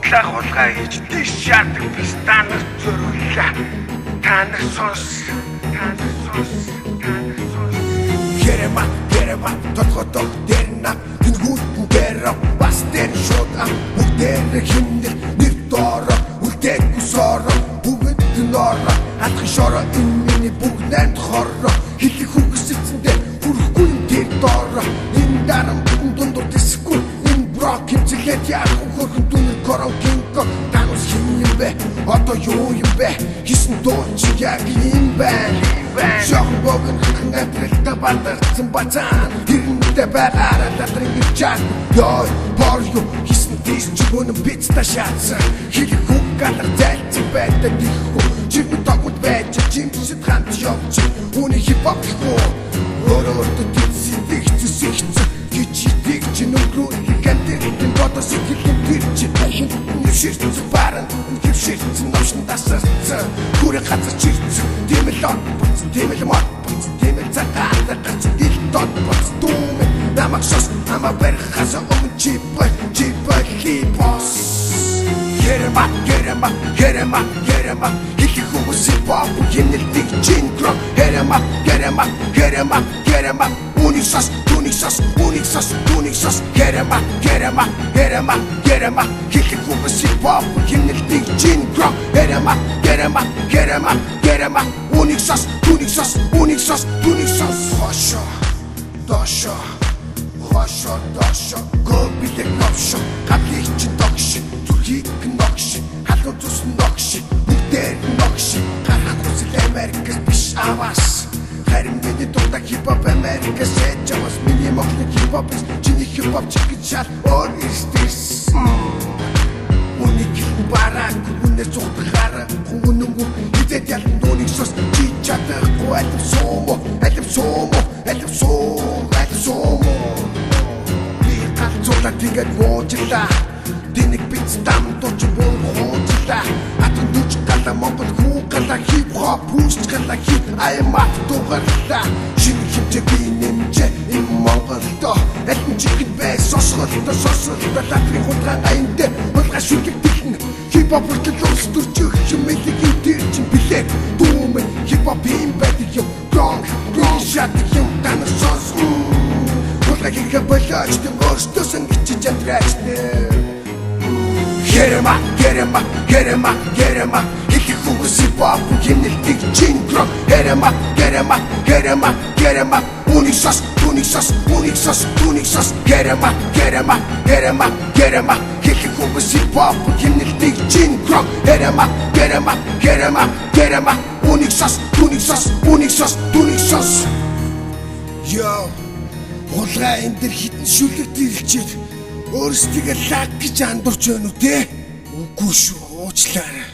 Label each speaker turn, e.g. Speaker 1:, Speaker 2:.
Speaker 1: худлаа хулгай хийж тийш шаадаг пистанаас зөрүүлээ. Та нар сонс. Гэрэмэ тодготог дэрнэ тэнгуүтэн дээрэ бас дээр шууга бүгдээр химнэр нэр дооро үлдээд гүсоро бүгд норро атх шоро энэ миний бүгд найд хорро хэлэх үгсэцэндээ хүрэхгүй тэр доорро энэ дарам дундуур дэсгүй энэ брок хэмцэлээд яах хөрхөн дүнэр коронкинко танус хин юм бэ одоо юу юм бэ хийсэн дуу чи яг юм байна Шохон богын хэтрэлтэй бандагцсан бацаан Тэрэндээ байгаараа дадрын гэрчаан Йой, борё, хийсэн тийш чи гүнэн биц ташаадсан Хэлэх үг галар зайлцсан байдаг дихгүй Чирмэ тогмод байж жимсэд хант явж Үүний хип-хоп гэхгүй Өөрөөртөө тийцсэн дэгцэс Гичидик чи нүгрүүлэг антэртэн бодос ихэлэн тэр чи Нэвширцэн баран Нэвширцэн новшин тасарцсан Хүрэ газар чирцэн Дэмэл он бацсан Дэмэл мод бацсан Дэмэл цагаанда гарцсан Ил дод бацсан Дүүмэн намаг шос Ама барих хаса өмнө чипай хипос Гэрэмэ Хэлэх хүмүүс хип-хоп Химнэлтийг чингро Гэрэмэ Үнийг сос Гэрэмэ Хэлэх хүмүүс хип-хоп Химнэлтийг чингро Гэрэмэ Үнийг сос Хошо Дошо Гобилэг новшо Гадлыг чи догшин Зүрхийг ногшин Халуун цус ногшин Бүгдээр ногшин Гарах хүсэл Америкас биш аваас Харин миний дуртай хип-хоп Америкас ээж аваас Миний мохны хип-хоп Чиний хип-хоп чигэж шал өөр ирстэрс Үнийг бараг Үнээр цухтахаараа Хүнэнгүү Хизээд ялан дүүнийг сос Чи чадахгүй алив суумо Зулаа тэгээд муужлаа Диник биц дам дууч буу хуужлаа Атан дүүч гала монгол хүү гала хип-хоп Пүүсч гала хит аймат дугарлаа Шинэ хэмжээ би нэмжээ им Монголдо Элтэн чихэд бай сосголдо Латрын хулгаан аяндэ хулгай шүлгэг дэлхэн Хип-хоп хүртэл урс дүрчих юм элэгийн тэр чин билээ Дүүмэн хип-хоп юм байдаг юм Гронг шатдаг юм танар сонс Хулгайхаа болооч тэм өөртөөсөн гिचж амтраач Гэрэмэ Хэлэх үгс хип-хоп Химнэлтийг чингро Гэрэмэ Үнийг сос Гэрэмэ Хэлэх үгс хип-хоп Химнэлтийг чингро Гэрэмэ Үнийг сос Йоо Хулгай энэ дэр хитэн шүлэг дэрэлчээд өөрсдийгээ лаг гэж андуурч байна уу те? Үгүй шүү уучлаарай